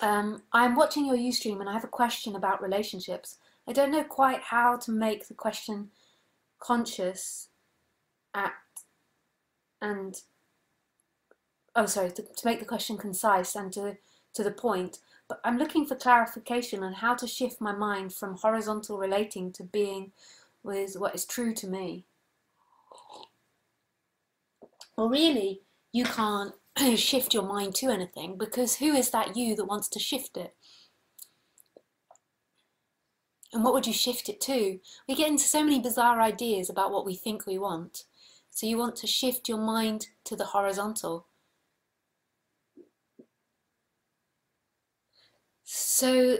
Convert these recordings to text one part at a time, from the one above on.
I'm watching your Ustream and I have a question about relationships. I don't know quite how to make the question conscious at and to make the question concise and to the point. But I'm looking for clarification on how to shift my mind from horizontal relating to being with what is true to me. Well, really, you can't shift your mind to anything, because who is that you that wants to shift it? And what would you shift it to? We get into so many bizarre ideas about what we think we want. So you want to shift your mind to the horizontal. So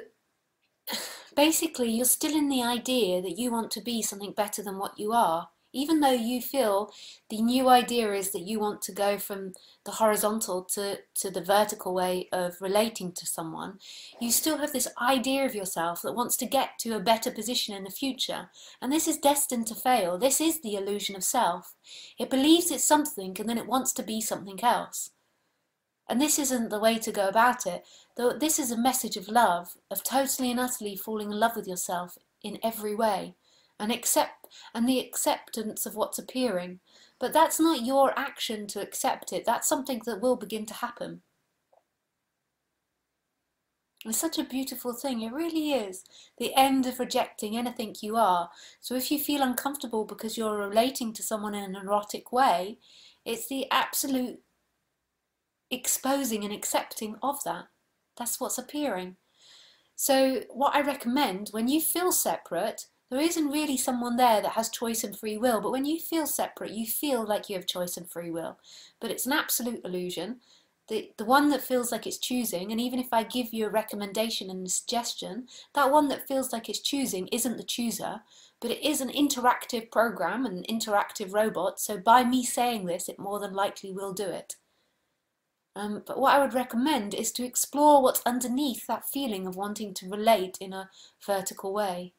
basically, you're still in the idea that you want to be something better than what you are. Even though you feel the new idea is that you want to go from the horizontal to the vertical way of relating to someone, you still have this idea of yourself that wants to get to a better position in the future. And this is destined to fail. This is the illusion of self. It believes it's something and then it wants to be something else. And this isn't the way to go about it. Though this is a message of love, of totally and utterly falling in love with yourself in every way. And the acceptance of what's appearing. But that's not your action to accept it. That's something that will begin to happen. It's such a beautiful thing. It really is. The end of rejecting anything you are. So if you feel uncomfortable because you're relating to someone in an erotic way, it's the absolute exposing and accepting of that. That's what's appearing. So what I recommend, when you feel separate, there isn't really someone there that has choice and free will, but when you feel separate, you feel like you have choice and free will. But it's an absolute illusion. The one that feels like it's choosing, and even if I give you a recommendation and a suggestion, that one that feels like it's choosing isn't the chooser, but it is an interactive program, an interactive robot, so by me saying this, it more than likely will do it. But what I would recommend is to explore what's underneath that feeling of wanting to relate in a vertical way.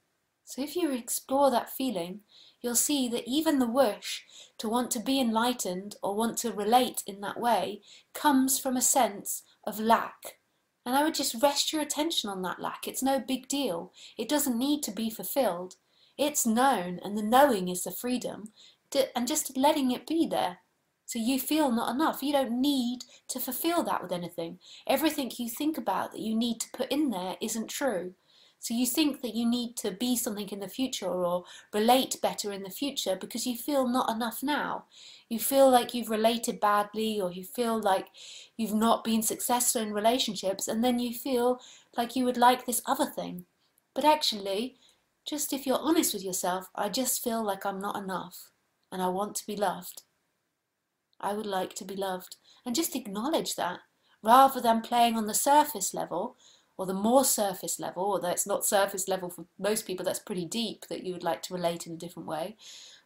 So if you explore that feeling, you'll see that even the wish to want to be enlightened or want to relate in that way comes from a sense of lack. And I would just rest your attention on that lack. It's no big deal. It doesn't need to be fulfilled. It's known, and the knowing is the freedom, and just letting it be there. So you feel not enough. You don't need to fulfill that with anything. Everything you think about that you need to put in there isn't true. So you think that you need to be something in the future or relate better in the future because you feel not enough now. You feel like you've related badly, or you feel like you've not been successful in relationships, and then you feel like you would like this other thing. But actually, just if you're honest with yourself, I just feel like I'm not enough and I want to be loved. I would like to be loved. And just acknowledge that, rather than playing on the surface level, or the more surface level, although it's not surface level for most people, that's pretty deep, that you would like to relate in a different way.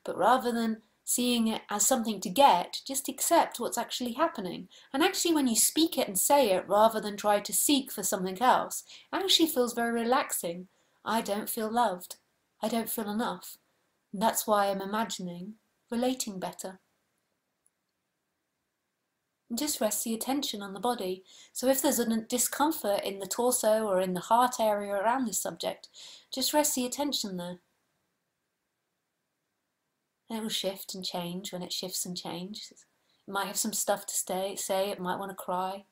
But rather than seeing it as something to get, just accept what's actually happening. And actually when you speak it and say it, rather than try to seek for something else, it actually feels very relaxing. I don't feel loved. I don't feel enough. And that's why I'm imagining relating better. And just rest the attention on the body. So if there's a discomfort in the torso or in the heart area around this subject, just rest the attention there. And it will shift and change when it shifts and changes. It might have some stuff to say, it might want to cry.